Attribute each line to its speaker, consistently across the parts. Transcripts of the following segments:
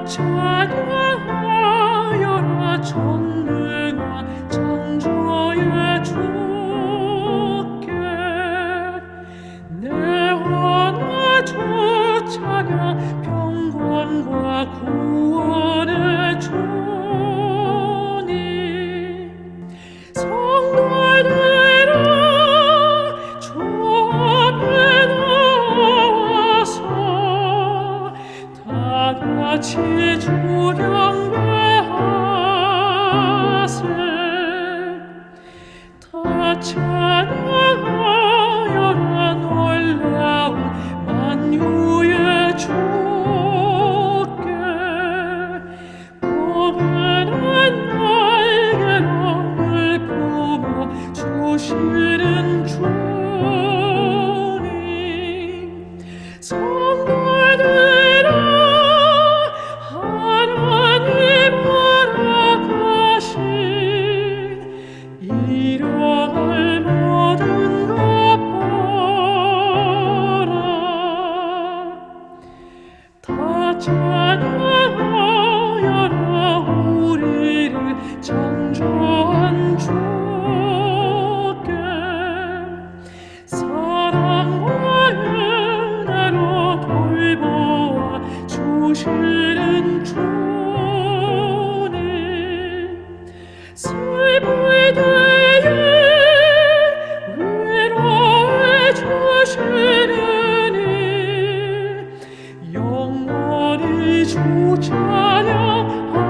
Speaker 1: 찬양하여라 전능한 창조의 주께 내 하나 주 찬양 평강과 구원의 주님 성도들아 주 앞에 나와서 다 같이 주 경배하세 다 찬양하여라 놀라운 만유의 주께 포근한 날개로 늘 품어 주시는 주님 성도들아 하나님 허락하신 이뤄갈 모든 것 보라 다 찬양하여라 우리를 창조한 주께 사랑과 은혜로 돌보아 주시는 주님 슬플 때에 위로해 주시는 이 영원히 주 찬양하라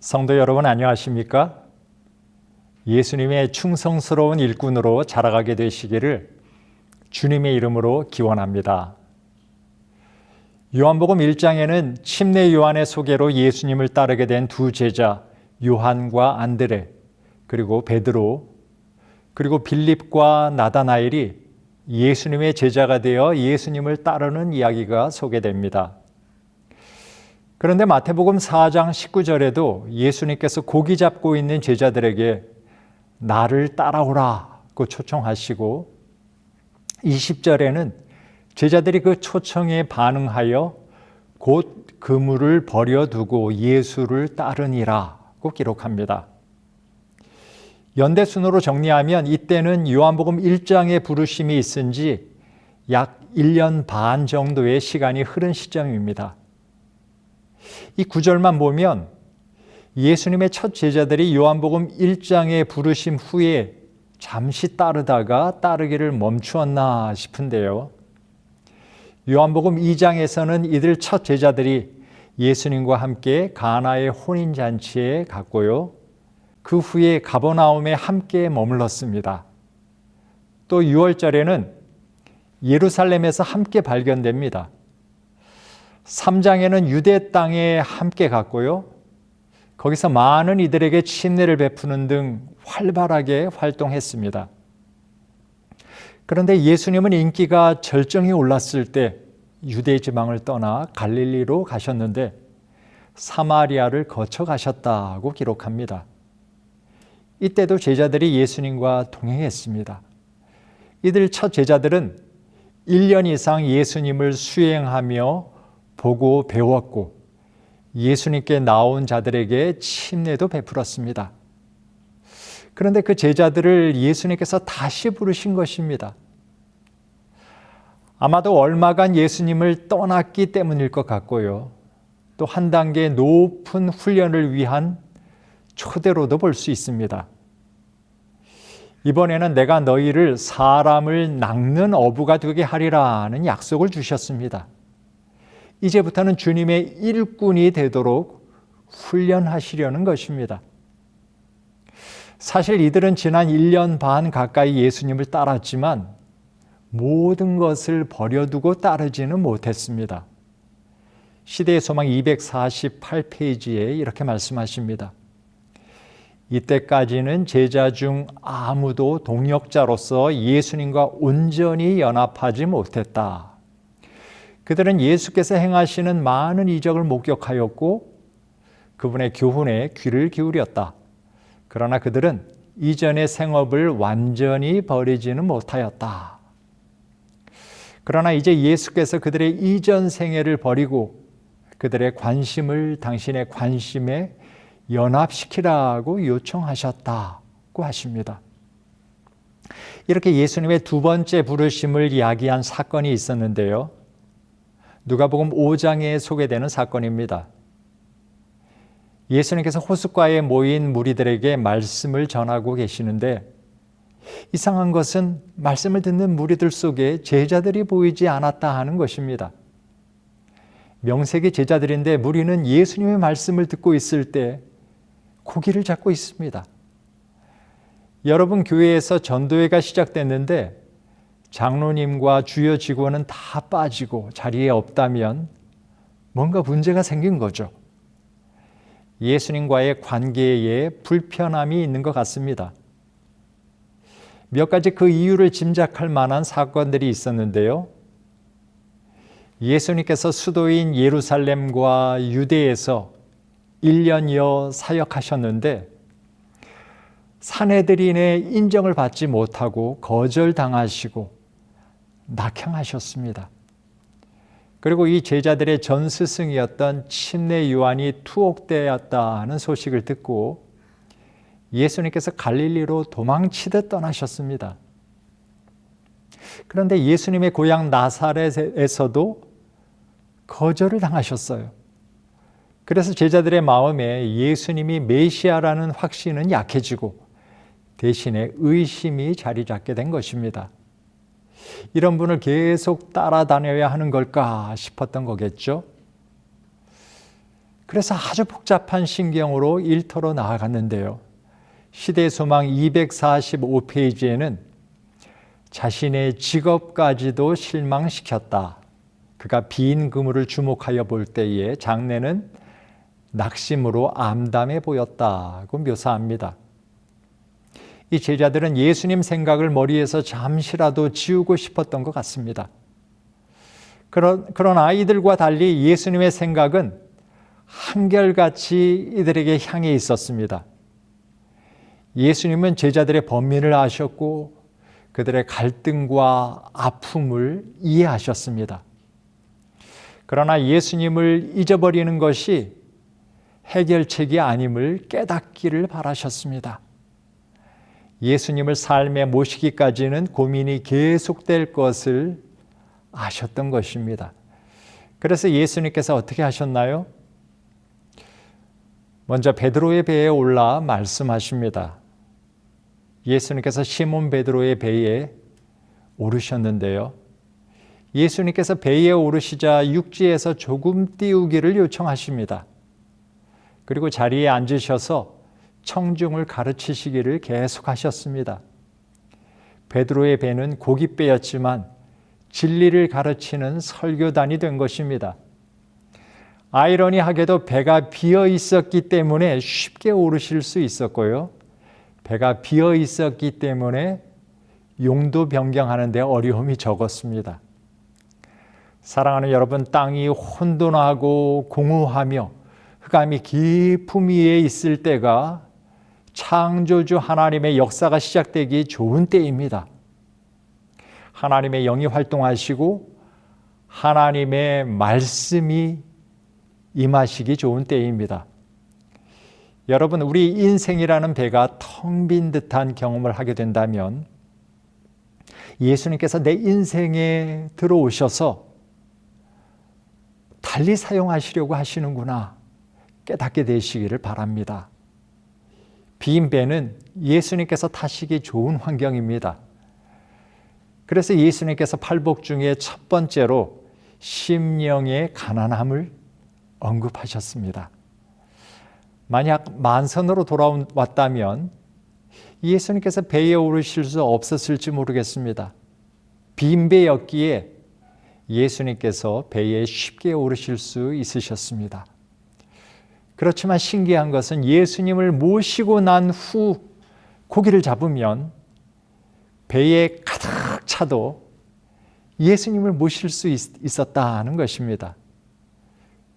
Speaker 2: 성도 여러분 안녕하십니까? 예수님의 충성스러운 일꾼으로 자라가게 되시기를 주님의 이름으로 기원합니다. 요한복음 1장에는 침례 요한의 소개로 예수님을 따르게 된 두 제자 요한과 안드레 그리고 베드로 그리고 빌립과 나다나엘이 예수님의 제자가 되어 예수님을 따르는 이야기가 소개됩니다. 그런데 마태복음 4장 19절에도 예수님께서 고기 잡고 있는 제자들에게 나를 따라오라고 초청하시고 20절에는 제자들이 그 초청에 반응하여 곧 그물을 버려두고 예수를 따르니라고 기록합니다. 연대순으로 정리하면 이때는 요한복음 1장의 부르심이 있은지 약 1년 반 정도의 시간이 흐른 시점입니다. 이 구절만 보면 예수님의 첫 제자들이 요한복음 1장의 부르심 후에 잠시 따르다가 따르기를 멈추었나 싶은데요. 요한복음 2장에서는 이들 첫 제자들이 예수님과 함께 가나의 혼인잔치에 갔고요. 그 후에 가버나움에 함께 머물렀습니다. 또 6월절에는 예루살렘에서 함께 발견됩니다. 3장에는 유대 땅에 함께 갔고요. 거기서 많은 이들에게 침례를 베푸는 등 활발하게 활동했습니다. 그런데 예수님은 인기가 절정에 올랐을 때 유대 지방을 떠나 갈릴리로 가셨는데 사마리아를 거쳐 가셨다고 기록합니다. 이때도 제자들이 예수님과 동행했습니다. 이들 첫 제자들은 1년 이상 예수님을 수행하며 보고 배웠고 예수님께 나온 자들에게 침례도 베풀었습니다. 그런데 그 제자들을 예수님께서 다시 부르신 것입니다. 아마도 얼마간 예수님을 떠났기 때문일 것 같고요. 또 한 단계 높은 훈련을 위한 초대로도 볼 수 있습니다. 이번에는 내가 너희를 사람을 낚는 어부가 되게 하리라는 약속을 주셨습니다. 이제부터는 주님의 일꾼이 되도록 훈련하시려는 것입니다. 사실 이들은 지난 1년 반 가까이 예수님을 따랐지만 모든 것을 버려두고 따르지는 못했습니다. 시대의 소망 248페이지에 이렇게 말씀하십니다. 이때까지는 제자 중 아무도 동역자로서 예수님과 온전히 연합하지 못했다. 그들은 예수께서 행하시는 많은 이적을 목격하였고 그분의 교훈에 귀를 기울였다. 그러나 그들은 이전의 생업을 완전히 버리지는 못하였다. 그러나 이제 예수께서 그들의 이전 생애를 버리고 그들의 관심을 당신의 관심에 연합시키라고 요청하셨다고 하십니다. 이렇게 예수님의 두 번째 부르심을 이야기한 사건이 있었는데요. 누가복음 5장에 소개되는 사건입니다. 예수님께서 호숫가에 모인 무리들에게 말씀을 전하고 계시는데 이상한 것은 말씀을 듣는 무리들 속에 제자들이 보이지 않았다 하는 것입니다. 명색이 제자들인데 무리는 예수님의 말씀을 듣고 있을 때 고기를 잡고 있습니다. 여러분, 교회에서 전도회가 시작됐는데 장로님과 주요 직원은 다 빠지고 자리에 없다면 뭔가 문제가 생긴 거죠. 예수님과의 관계에 불편함이 있는 것 같습니다. 몇 가지 그 이유를 짐작할 만한 사건들이 있었는데요. 예수님께서 수도인 예루살렘과 유대에서 1년여 사역하셨는데 산헤드린의 인정을 받지 못하고 거절당하시고 낙향하셨습니다. 그리고 이 제자들의 전 스승이었던 침례 요한이 투옥되었다는 소식을 듣고 예수님께서 갈릴리로 도망치듯 떠나셨습니다. 그런데 예수님의 고향 나사렛에서도 거절을 당하셨어요. 그래서 제자들의 마음에 예수님이 메시아라는 확신은 약해지고 대신에 의심이 자리 잡게 된 것입니다. 이런 분을 계속 따라다녀야 하는 걸까 싶었던 거겠죠. 그래서 아주 복잡한 심경으로 일터로 나아갔는데요. 시대의 소망 245페이지에는 자신의 직업까지도 실망시켰다. 그가 빈 그물을 주목하여 볼 때에 장내는 낙심으로 암담해 보였다고 묘사합니다. 이 제자들은 예수님 생각을 머리에서 잠시라도 지우고 싶었던 것 같습니다. 그러나 이들과 달리 예수님의 생각은 한결같이 이들에게 향해 있었습니다. 예수님은 제자들의 번민을 아셨고 그들의 갈등과 아픔을 이해하셨습니다. 그러나 예수님을 잊어버리는 것이 해결책이 아님을 깨닫기를 바라셨습니다. 예수님을 삶에 모시기까지는 고민이 계속될 것을 아셨던 것입니다. 그래서 예수님께서 어떻게 하셨나요? 먼저 베드로의 배에 올라 말씀하십니다. 예수님께서 시몬 베드로의 배에 오르셨는데요. 예수님께서 배에 오르시자 육지에서 조금 띄우기를 요청하십니다. 그리고 자리에 앉으셔서 청중을 가르치시기를 계속하셨습니다. 베드로의 배는 고깃배였지만 진리를 가르치는 설교단이 된 것입니다. 아이러니하게도 배가 비어 있었기 때문에 쉽게 오르실 수 있었고요. 배가 비어 있었기 때문에 용도 변경하는 데 어려움이 적었습니다. 사랑하는 여러분, 땅이 혼돈하고 공허하며 흑암이 깊음 위에 있을 때가 창조주 하나님의 역사가 시작되기 좋은 때입니다. 하나님의 영이 활동하시고 하나님의 말씀이 임하시기 좋은 때입니다. 여러분, 우리 인생이라는 배가 텅 빈 듯한 경험을 하게 된다면 예수님께서 내 인생에 들어오셔서 달리 사용하시려고 하시는구나 깨닫게 되시기를 바랍니다. 빈 배는 예수님께서 타시기 좋은 환경입니다. 그래서 예수님께서 팔복 중에 첫 번째로 심령의 가난함을 언급하셨습니다. 만약 만선으로 돌아왔다면 예수님께서 배에 오르실 수 없었을지 모르겠습니다. 빈 배였기에 예수님께서 배에 쉽게 오르실 수 있으셨습니다. 그렇지만 신기한 것은 예수님을 모시고 난 후 고기를 잡으면 배에 가득 차도 예수님을 모실 수 있었다는 것입니다.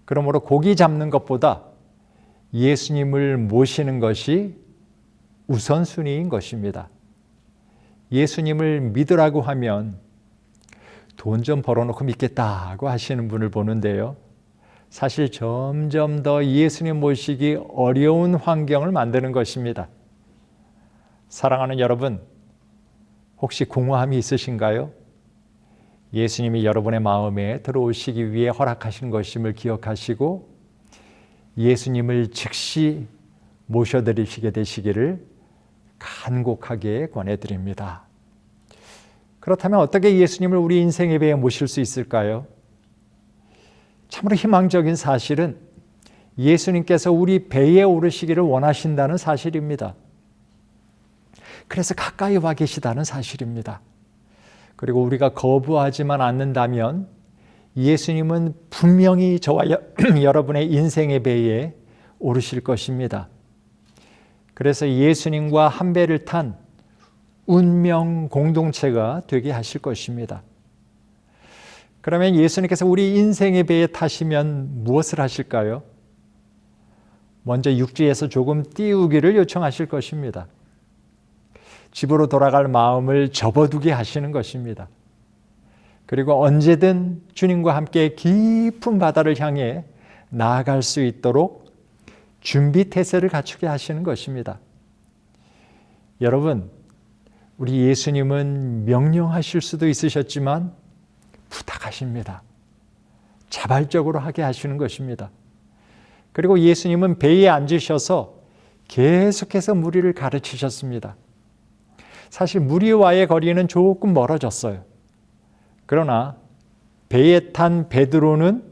Speaker 2: 그러므로 고기 잡는 것보다 예수님을 모시는 것이 우선순위인 것입니다. 예수님을 믿으라고 하면 돈 좀 벌어놓고 믿겠다고 하시는 분을 보는데요. 사실 점점 더 예수님 모시기 어려운 환경을 만드는 것입니다. 사랑하는 여러분, 혹시 공허함이 있으신가요? 예수님이 여러분의 마음에 들어오시기 위해 허락하신 것임을 기억하시고 예수님을 즉시 모셔드리시게 되시기를 간곡하게 권해드립니다. 그렇다면 어떻게 예수님을 우리 인생의 배에 모실 수 있을까요? 참으로 희망적인 사실은 예수님께서 우리 배에 오르시기를 원하신다는 사실입니다. 그래서 가까이 와 계시다는 사실입니다. 그리고 우리가 거부하지만 않는다면 예수님은 분명히 저와 여러분의 인생의 배에 오르실 것입니다. 그래서 예수님과 한 배를 탄 운명 공동체가 되게 하실 것입니다. 그러면 예수님께서 우리 인생의 배에 타시면 무엇을 하실까요? 먼저 육지에서 조금 띄우기를 요청하실 것입니다. 집으로 돌아갈 마음을 접어두게 하시는 것입니다. 그리고 언제든 주님과 함께 깊은 바다를 향해 나아갈 수 있도록 준비 태세를 갖추게 하시는 것입니다. 여러분, 우리 예수님은 명령하실 수도 있으셨지만 부탁하십니다. 자발적으로 하게 하시는 것입니다. 그리고 예수님은 배에 앉으셔서 계속해서 무리를 가르치셨습니다. 사실 무리와의 거리는 조금 멀어졌어요. 그러나 배에 탄 베드로는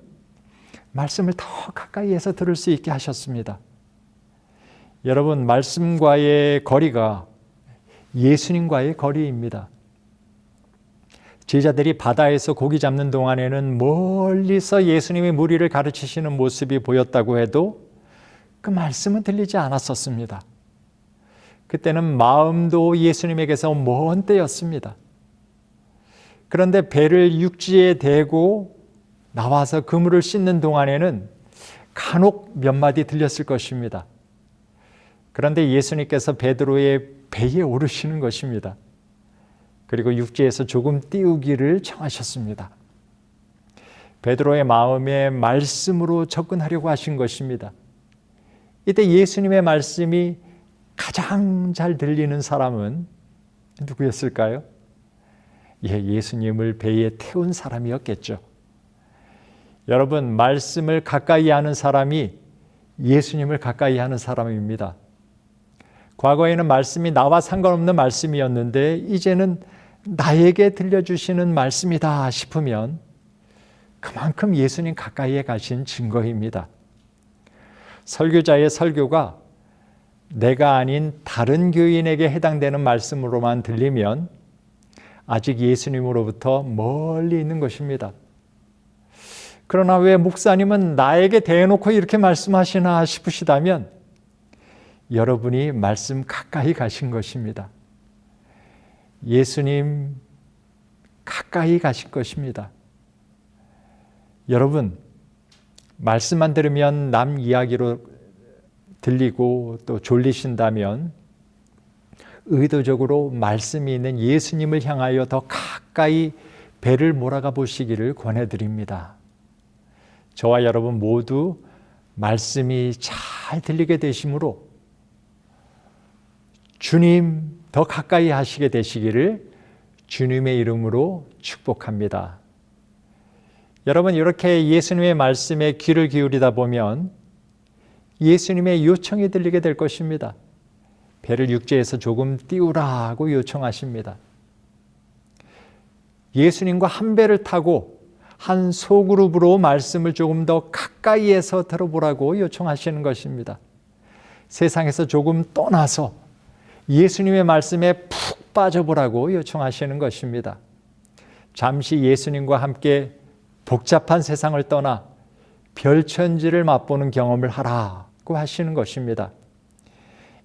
Speaker 2: 말씀을 더 가까이에서 들을 수 있게 하셨습니다. 여러분, 말씀과의 거리가 예수님과의 거리입니다. 제자들이 바다에서 고기 잡는 동안에는 멀리서 예수님의 무리를 가르치시는 모습이 보였다고 해도 그 말씀은 들리지 않았었습니다. 그때는 마음도 예수님에게서 먼 때였습니다. 그런데 배를 육지에 대고 나와서 그물을 씻는 동안에는 간혹 몇 마디 들렸을 것입니다. 그런데 예수님께서 베드로의 배에 오르시는 것입니다. 그리고 육지에서 조금 띄우기를 청하셨습니다. 베드로의 마음에 말씀으로 접근하려고 하신 것입니다. 이때 예수님의 말씀이 가장 잘 들리는 사람은 누구였을까요? 예수님을 배에 태운 사람이었겠죠. 여러분, 말씀을 가까이 하는 사람이 예수님을 가까이 하는 사람입니다. 과거에는 말씀이 나와 상관없는 말씀이었는데 이제는 나에게 들려주시는 말씀이다 싶으면 그만큼 예수님 가까이에 가신 증거입니다. 설교자의 설교가 내가 아닌 다른 교인에게 해당되는 말씀으로만 들리면 아직 예수님으로부터 멀리 있는 것입니다. 그러나 왜 목사님은 나에게 대놓고 이렇게 말씀하시나 싶으시다면 여러분이 말씀 가까이 가신 것입니다. 예수님 가까이 가신 것입니다. 여러분, 말씀만 들으면 남 이야기로 들리고 또 졸리신다면 의도적으로 말씀이 있는 예수님을 향하여 더 가까이 배를 몰아가 보시기를 권해드립니다. 저와 여러분 모두 말씀이 잘 들리게 되심으로 주님 더 가까이 하시게 되시기를 주님의 이름으로 축복합니다. 여러분, 이렇게 예수님의 말씀에 귀를 기울이다 보면 예수님의 요청이 들리게 될 것입니다. 배를 육지에서 조금 띄우라고 요청하십니다. 예수님과 한 배를 타고 한 소그룹으로 말씀을 조금 더 가까이에서 들어보라고 요청하시는 것입니다. 세상에서 조금 떠나서 예수님의 말씀에 푹 빠져보라고 요청하시는 것입니다. 잠시 예수님과 함께 복잡한 세상을 떠나 별천지를 맛보는 경험을 하라고 하시는 것입니다.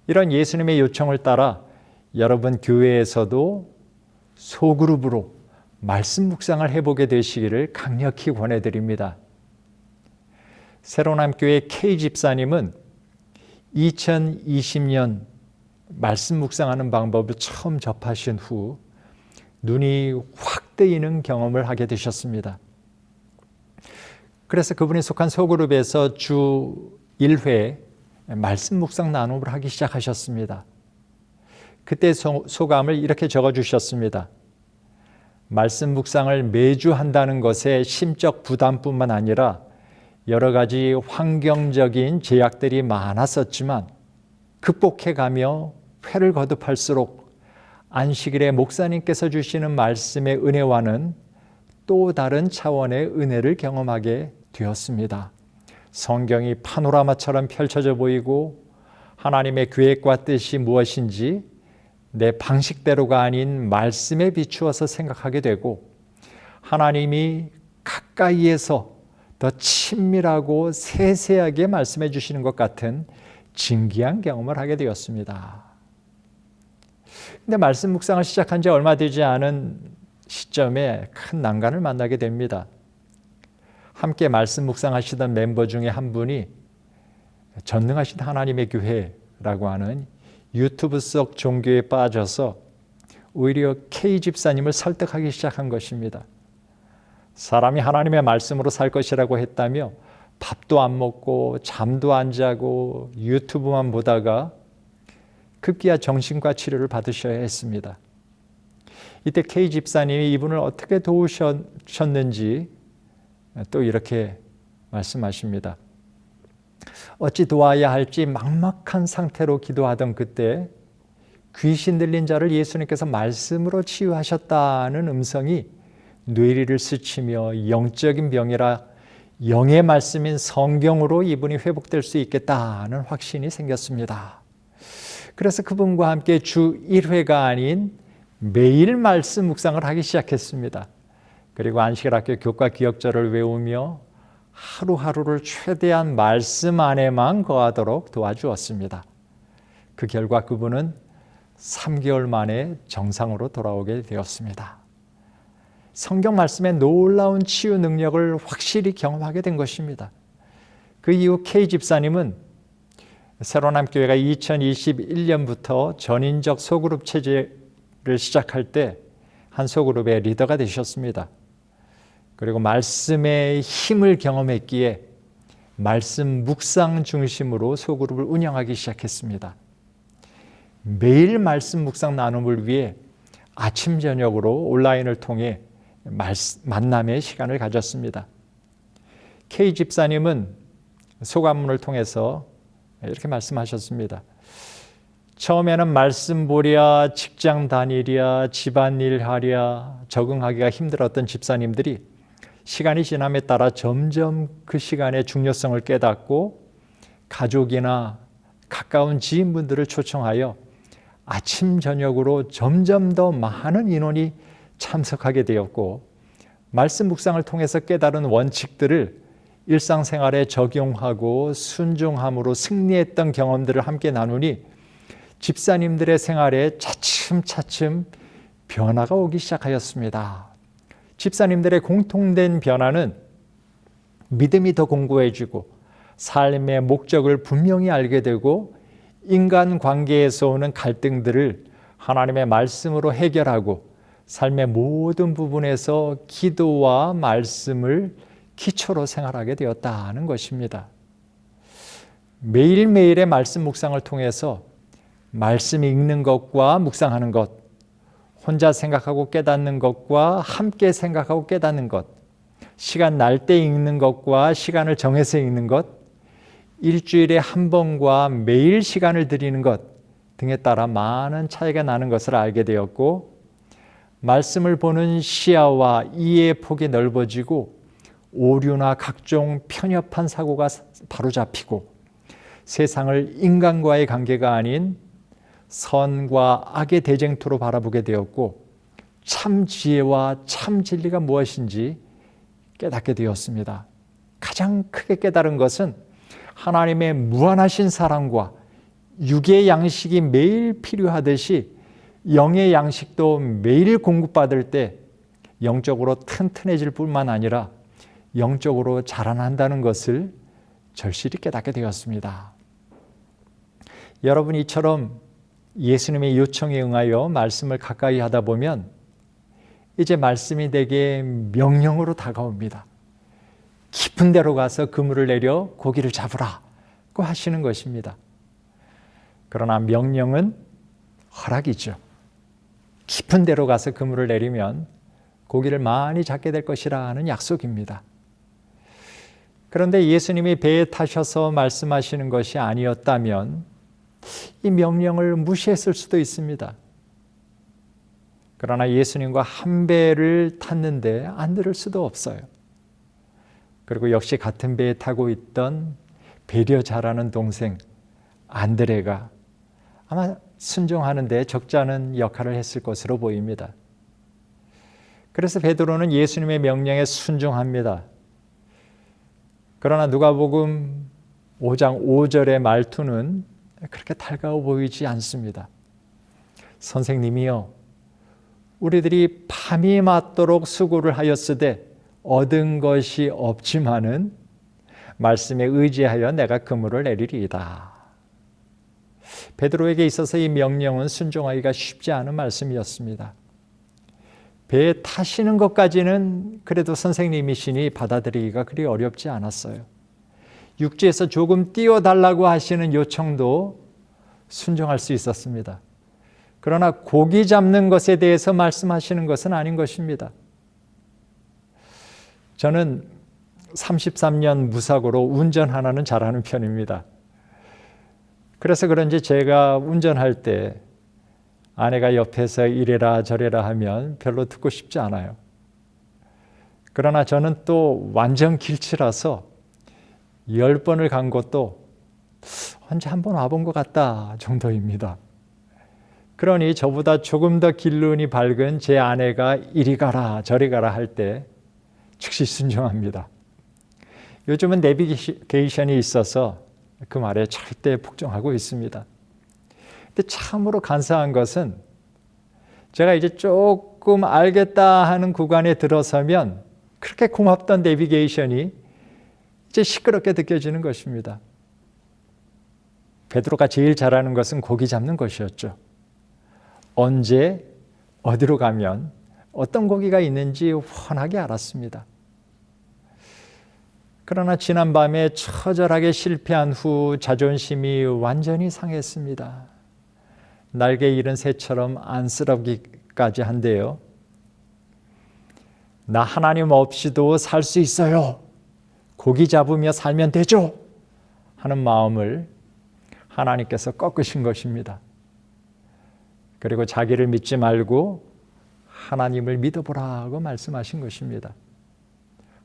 Speaker 2: 이런 예수님의 요청을 따라 여러분 교회에서도 소그룹으로 말씀 묵상을 해보게 되시기를 강력히 권해드립니다. 새로남교회 K 집사님은 2020년 말씀 묵상하는 방법을 처음 접하신 후 눈이 확 뜨이는 경험을 하게 되셨습니다. 그래서 그분이 속한 소그룹에서 주 1회 말씀 묵상 나눔을 하기 시작하셨습니다. 그때 소감을 이렇게 적어주셨습니다. 말씀 묵상을 매주 한다는 것에 심적 부담뿐만 아니라 여러 가지 환경적인 제약들이 많았었지만 극복해가며 회를 거듭할수록 안식일에 목사님께서 주시는 말씀의 은혜와는 또 다른 차원의 은혜를 경험하게 되었습니다. 성경이 파노라마처럼 펼쳐져 보이고 하나님의 계획과 뜻이 무엇인지 내 방식대로가 아닌 말씀에 비추어서 생각하게 되고 하나님이 가까이에서 더 친밀하고 세세하게 말씀해 주시는 것 같은 진귀한 경험을 하게 되었습니다. 근데 말씀 묵상을 시작한 지 얼마 되지 않은 시점에 큰 난관을 만나게 됩니다. 함께 말씀 묵상하시던 멤버 중에 한 분이 전능하신 하나님의 교회라고 하는 유튜브 속 종교에 빠져서 오히려 K 집사님을 설득하기 시작한 것입니다. 사람이 하나님의 말씀으로 살 것이라고 했다며 밥도 안 먹고 잠도 안 자고 유튜브만 보다가 급기야 정신과 치료를 받으셔야 했습니다. 이때 K 집사님이 이분을 어떻게 도우셨는지 또 이렇게 말씀하십니다. 어찌 도와야 할지 막막한 상태로 기도하던 그때 귀신 들린 자를 예수님께서 말씀으로 치유하셨다는 음성이 뇌리를 스치며 영적인 병이라 영의 말씀인 성경으로 이분이 회복될 수 있겠다는 확신이 생겼습니다. 그래서 그분과 함께 주 1회가 아닌 매일 말씀 묵상을 하기 시작했습니다. 그리고 안식일학교 교과 기억절을 외우며 하루하루를 최대한 말씀 안에만 거하도록 도와주었습니다. 그 결과 그분은 3개월 만에 정상으로 돌아오게 되었습니다. 성경 말씀의 놀라운 치유 능력을 확실히 경험하게 된 것입니다. 그 이후 K 집사님은 새로남교회가 2021년부터 전인적 소그룹 체제를 시작할 때 한 소그룹의 리더가 되셨습니다. 그리고 말씀의 힘을 경험했기에 말씀 묵상 중심으로 소그룹을 운영하기 시작했습니다. 매일 말씀 묵상 나눔을 위해 아침 저녁으로 온라인을 통해 만남의 시간을 가졌습니다. K 집사님은 소감문을 통해서 이렇게 말씀하셨습니다. 처음에는 말씀 보랴, 직장 다니랴, 집안일 하랴 적응하기가 힘들었던 집사님들이 시간이 지남에 따라 점점 그 시간의 중요성을 깨닫고 가족이나 가까운 지인분들을 초청하여 아침 저녁으로 점점 더 많은 인원이 참석하게 되었고, 말씀 묵상을 통해서 깨달은 원칙들을 일상생활에 적용하고 순종함으로 승리했던 경험들을 함께 나누니 집사님들의 생활에 차츰차츰 변화가 오기 시작하였습니다. 집사님들의 공통된 변화는 믿음이 더 공고해지고 삶의 목적을 분명히 알게 되고 인간 관계에서 오는 갈등들을 하나님의 말씀으로 해결하고 삶의 모든 부분에서 기도와 말씀을 기초로 생활하게 되었다는 것입니다. 매일매일의 말씀 묵상을 통해서 말씀 읽는 것과 묵상하는 것, 혼자 생각하고 깨닫는 것과 함께 생각하고 깨닫는 것, 시간 날 때 읽는 것과 시간을 정해서 읽는 것, 일주일에 한 번과 매일 시간을 드리는 것 등에 따라 많은 차이가 나는 것을 알게 되었고, 말씀을 보는 시야와 이해의 폭이 넓어지고 오류나 각종 편협한 사고가 바로잡히고 세상을 인간과의 관계가 아닌 선과 악의 대쟁투로 바라보게 되었고 참 지혜와 참 진리가 무엇인지 깨닫게 되었습니다. 가장 크게 깨달은 것은 하나님의 무한하신 사랑과 육의 양식이 매일 필요하듯이 영의 양식도 매일 공급받을 때 영적으로 튼튼해질 뿐만 아니라 영적으로 자라난다는 것을 절실히 깨닫게 되었습니다. 여러분, 이처럼 예수님의 요청에 응하여 말씀을 가까이 하다 보면 이제 말씀이 내게 명령으로 다가옵니다. 깊은 데로 가서 그물을 내려 고기를 잡으라고 하시는 것입니다. 그러나 명령은 허락이죠. 깊은 데로 가서 그물을 내리면 고기를 많이 잡게 될 것이라는 약속입니다. 그런데 예수님이 배에 타셔서 말씀하시는 것이 아니었다면 이 명령을 무시했을 수도 있습니다. 그러나 예수님과 한 배를 탔는데 안 들을 수도 없어요. 그리고 역시 같은 배에 타고 있던 배려 잘하는 동생 안드레가 아마 순종하는 데 적잖은 역할을 했을 것으로 보입니다. 그래서 베드로는 예수님의 명령에 순종합니다. 그러나 누가복음 5장 5절의 말투는 그렇게 달가워 보이지 않습니다. 선생님이여, 우리들이 밤이 맞도록 수고를 하였으되 얻은 것이 없지만은 말씀에 의지하여 내가 그물을 내리리이다. 베드로에게 있어서 이 명령은 순종하기가 쉽지 않은 말씀이었습니다. 배에 타시는 것까지는 그래도 선생님이시니 받아들이기가 그리 어렵지 않았어요. 육지에서 조금 띄워달라고 하시는 요청도 순종할 수 있었습니다. 그러나 고기 잡는 것에 대해서 말씀하시는 것은 아닌 것입니다. 저는 33년 무사고로 운전 하나는 잘하는 편입니다. 그래서 그런지 제가 운전할 때 아내가 옆에서 이래라 저래라 하면 별로 듣고 싶지 않아요. 그러나 저는 또 완전 길치라서 10번을 간 것도 언제 한번 와본 것 같다 정도입니다. 그러니 저보다 조금 더 길눈이 밝은 제 아내가 이리 가라 저리 가라 할 때 즉시 순종합니다. 요즘은 내비게이션이 있어서 그 말에 절대 복종하고 있습니다. 근데 참으로 간사한 것은 제가 이제 조금 알겠다 하는 구간에 들어서면 그렇게 고맙던 내비게이션이 이제 시끄럽게 느껴지는 것입니다. 베드로가 제일 잘하는 것은 고기 잡는 것이었죠. 언제 어디로 가면 어떤 고기가 있는지 훤하게 알았습니다. 그러나 지난밤에 처절하게 실패한 후 자존심이 완전히 상했습니다. 날개 잃은 새처럼 안쓰럽게 말까지 한대요. 나 하나님 없이도 살 수 있어요. 고기 잡으며 살면 되죠. 하는 마음을 하나님께서 꺾으신 것입니다. 그리고 자기를 믿지 말고 하나님을 믿어보라고 말씀하신 것입니다.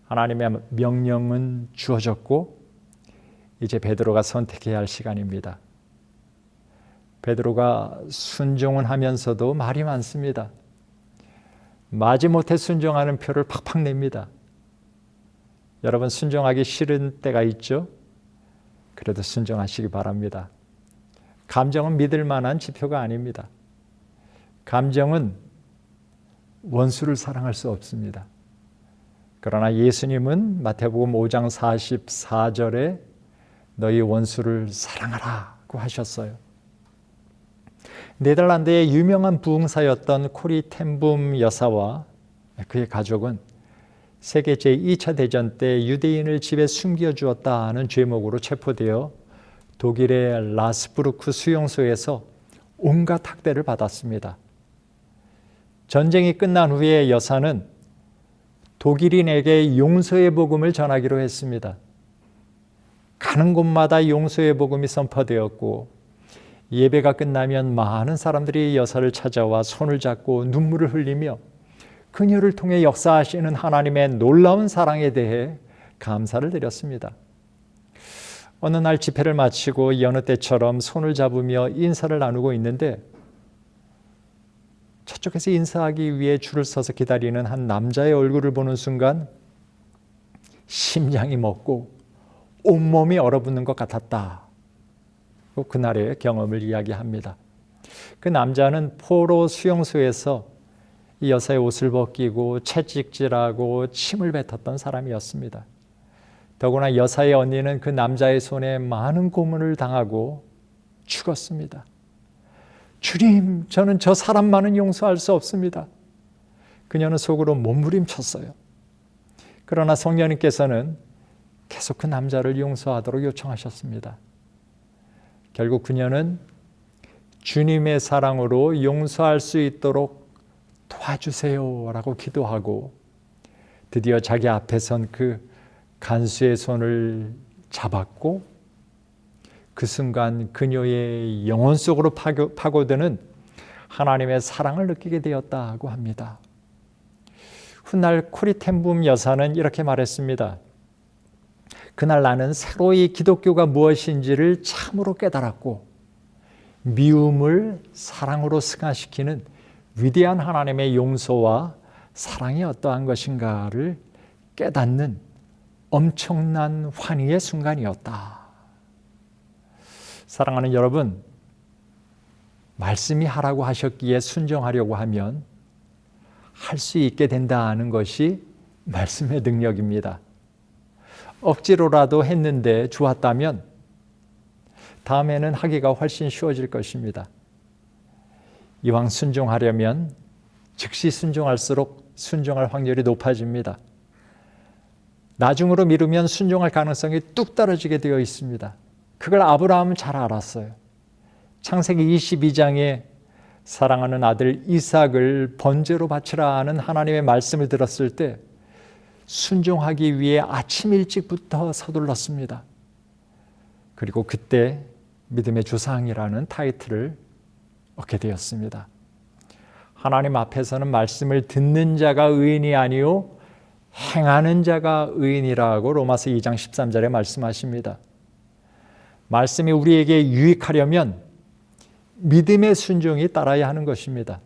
Speaker 2: 하나님의 명령은 주어졌고 이제 베드로가 선택해야 할 시간입니다. 베드로가 순종은 하면서도 말이 많습니다. 마지못해 순종하는 표를 팍팍 냅니다. 여러분 순종하기 싫은 때가 있죠? 그래도 순종하시기 바랍니다. 감정은 믿을 만한 지표가 아닙니다. 감정은 원수를 사랑할 수 없습니다. 그러나 예수님은 마태복음 5장 44절에 너희 원수를 사랑하라고 하셨어요. 네덜란드의 유명한 부흥사였던 코리 텐붐 여사와 그의 가족은 세계 제2차 대전 때 유대인을 집에 숨겨주었다는 죄목으로 체포되어 독일의 라스부르크 수용소에서 온갖 학대를 받았습니다. 전쟁이 끝난 후에 여사는 독일인에게 용서의 복음을 전하기로 했습니다. 가는 곳마다 용서의 복음이 선포되었고 예배가 끝나면 많은 사람들이 여사를 찾아와 손을 잡고 눈물을 흘리며 그녀를 통해 역사하시는 하나님의 놀라운 사랑에 대해 감사를 드렸습니다. 어느 날 집회를 마치고 여느 때처럼 손을 잡으며 인사를 나누고 있는데 저쪽에서 인사하기 위해 줄을 서서 기다리는 한 남자의 얼굴을 보는 순간 심장이 멎고 온몸이 얼어붙는 것 같았다. 그날의 경험을 이야기합니다. 그 남자는 포로 수용소에서 이 여사의 옷을 벗기고 채찍질하고 침을 뱉었던 사람이었습니다. 더구나 여사의 언니는 그 남자의 손에 많은 고문을 당하고 죽었습니다. 주님, 저는 저 사람만은 용서할 수 없습니다. 그녀는 속으로 몸부림쳤어요. 그러나 성령님께서는 계속 그 남자를 용서하도록 요청하셨습니다. 결국 그녀는 주님의 사랑으로 용서할 수 있도록 도와주세요 라고 기도하고 드디어 자기 앞에 선 그 간수의 손을 잡았고 그 순간 그녀의 영혼 속으로 파고드는 하나님의 사랑을 느끼게 되었다고 합니다. 훗날 코리 텐붐 여사는 이렇게 말했습니다. 그날 나는 새로이 기독교가 무엇인지를 참으로 깨달았고 미움을 사랑으로 승화시키는 위대한 하나님의 용서와 사랑이 어떠한 것인가를 깨닫는 엄청난 환희의 순간이었다. 사랑하는 여러분, 말씀이 하라고 하셨기에 순종하려고 하면 할 수 있게 된다는 것이 말씀의 능력입니다. 억지로라도 했는데 좋았다면 다음에는 하기가 훨씬 쉬워질 것입니다. 이왕 순종하려면 즉시 순종할수록 순종할 확률이 높아집니다. 나중으로 미루면 순종할 가능성이 뚝 떨어지게 되어 있습니다. 그걸 아브라함은 잘 알았어요. 창세기 22장에 사랑하는 아들 이삭을 번제로 바치라 하는 하나님의 말씀을 들었을 때 순종하기 위해 아침 일찍부터 서둘렀습니다. 그리고 그때 믿음의 조상이라는 타이틀을 얻게 되었습니다. 하나님 앞에서는 말씀을 듣는 자가 의인이 아니요 행하는 자가 의인이라고 로마서 2장 13절에 말씀하십니다. 말씀이 우리에게 유익하려면 믿음의 순종이 따라야 하는 것입니다.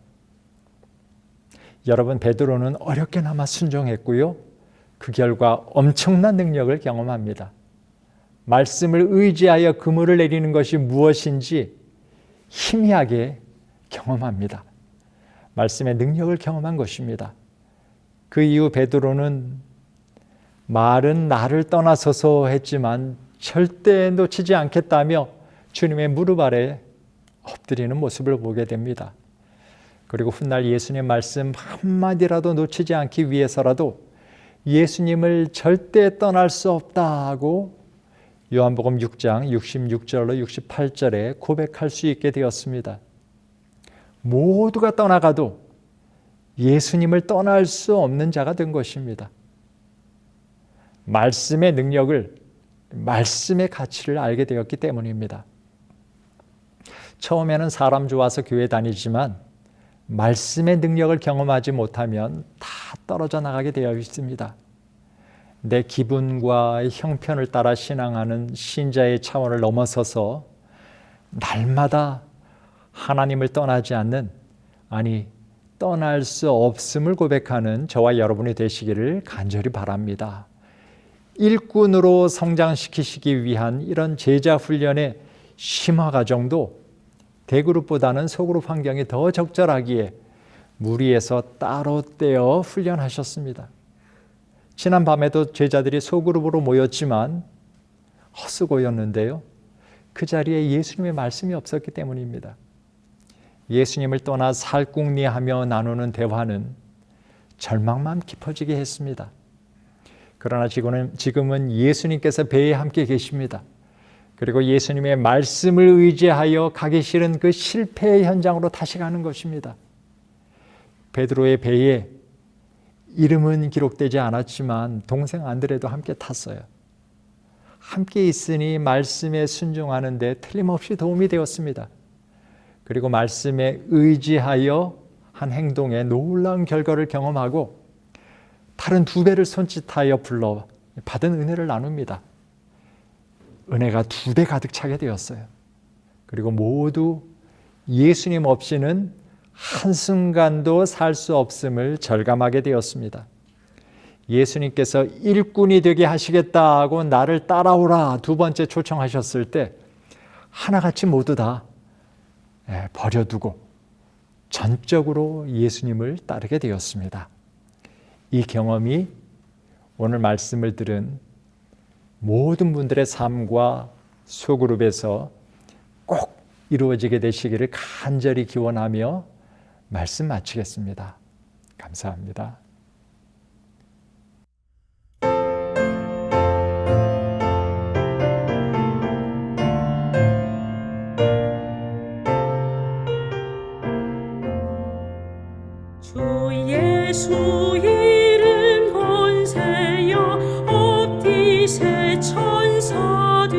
Speaker 2: 여러분, 베드로는 어렵게나마 순종했고요. 그 결과 엄청난 능력을 경험합니다. 말씀을 의지하여 그물을 내리는 것이 무엇인지 희미하게 경험합니다. 말씀의 능력을 경험한 것입니다. 그 이후 베드로는 말은 나를 떠나서서 했지만 절대 놓치지 않겠다며 주님의 무릎 아래 엎드리는 모습을 보게 됩니다. 그리고 훗날 예수님 말씀 한마디라도 놓치지 않기 위해서라도 예수님을 절대 떠날 수 없다고 요한복음 6장 66절로 68절에 고백할 수 있게 되었습니다. 모두가 떠나가도 예수님을 떠날 수 없는 자가 된 것입니다. 말씀의 능력을, 말씀의 가치를 알게 되었기 때문입니다. 처음에는 사람 좋아서 교회 다니지만 말씀의 능력을 경험하지 못하면 다 떨어져 나가게 되어 있습니다. 내 기분과 형편을 따라 신앙하는 신자의 차원을 넘어서서 날마다 하나님을 떠나지 않는, 아니 떠날 수 없음을 고백하는 저와 여러분이 되시기를 간절히 바랍니다. 일꾼으로 성장시키시기 위한 이런 제자 훈련의 심화 과정도 대그룹보다는 소그룹 환경이 더 적절하기에 무리에서 따로 떼어 훈련하셨습니다. 지난 밤에도 제자들이 소그룹으로 모였지만 헛수고였는데요. 그 자리에 예수님의 말씀이 없었기 때문입니다. 예수님을 떠나 살궁리하며 나누는 대화는 절망만 깊어지게 했습니다. 그러나 지금은 예수님께서 배에 함께 계십니다. 그리고 예수님의 말씀을 의지하여 가기 싫은 그 실패의 현장으로 다시 가는 것입니다. 베드로의 배에 이름은 기록되지 않았지만 동생 안드레도 함께 탔어요. 함께 있으니 말씀에 순종하는 데 틀림없이 도움이 되었습니다. 그리고 말씀에 의지하여 한 행동에 놀라운 결과를 경험하고 다른 2배를 손짓하여 불러 받은 은혜를 나눕니다. 은혜가 2배 가득 차게 되었어요. 그리고 모두 예수님 없이는 한순간도 살 수 없음을 절감하게 되었습니다. 예수님께서 일꾼이 되게 하시겠다고 나를 따라오라 2번째 초청하셨을 때 하나같이 모두 다 버려두고 전적으로 예수님을 따르게 되었습니다. 이 경험이 오늘 말씀을 들은 모든 분들의 삶과 소그룹에서 꼭 이루어지게 되시기를 간절히 기원하며 말씀 마치겠습니다. 감사합니다.
Speaker 1: 주 예수 이름 권세여 업디세 천사들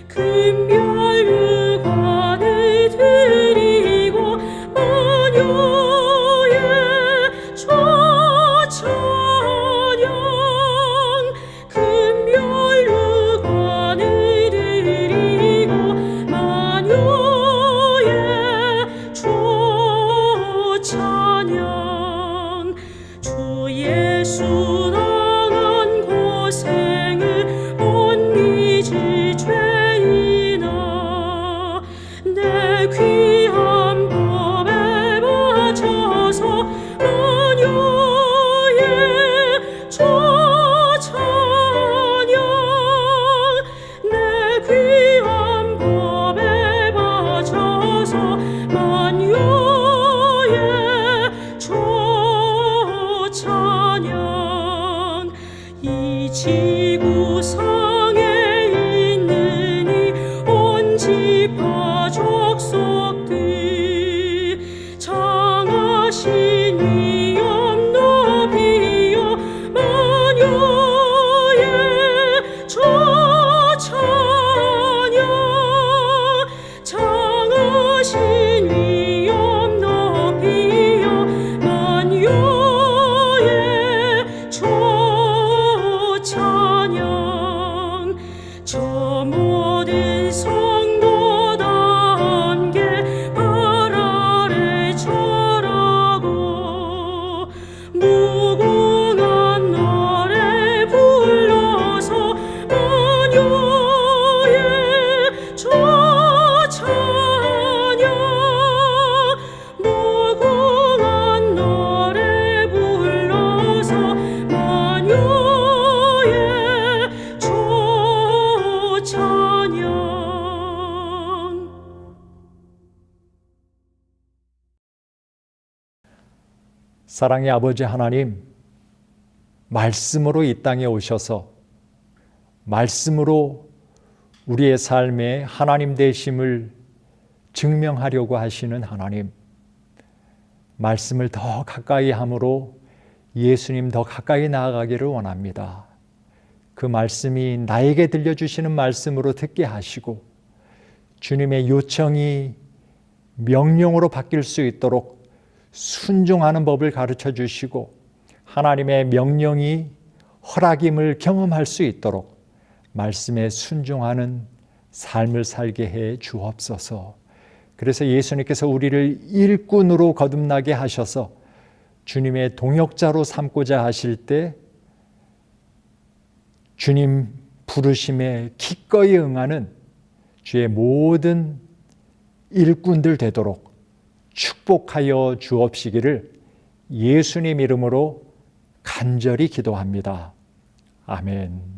Speaker 1: 금별 유관을 드리고 만유의 초찬양 금별 유관을 드리고 만유의 초찬양 주 예수 당한 고생을 못 잊을 죄인아 내 귀한 법에 바쳐서 만유의 초찬양 내 귀한 법에 바쳐서 만유의 초찬양 이 지구상에 있는 이 온 지파 족속들 장하신 위엄 높이여 만유의 초찬양 장하신 위엄 높이여 만유의 초찬양 저 모든 성도 다 함께 발 아래 절하고 무궁한 노래 불러서 만유의 초찬양 무궁한 노래 불러서 만유의 초찬양
Speaker 2: 사랑의 아버지 하나님, 말씀으로 이 땅에 오셔서 말씀으로 우리의 삶에 하나님 되심을 증명하려고 하시는 하나님, 말씀을 더 가까이 함으로 예수님 더 가까이 나아가기를 원합니다. 그 말씀이 나에게 들려주시는 말씀으로 듣게 하시고 주님의 요청이 명령으로 바뀔 수 있도록 순종하는 법을 가르쳐 주시고 하나님의 명령이 허락임을 경험할 수 있도록 말씀에 순종하는 삶을 살게 해 주옵소서. 그래서 예수님께서 우리를 일꾼으로 거듭나게 하셔서 주님의 동역자로 삼고자 하실 때 주님 부르심에 기꺼이 응하는 주의 모든 일꾼들 되도록 축복하여 주옵시기를 예수님 이름으로 간절히 기도합니다. 아멘.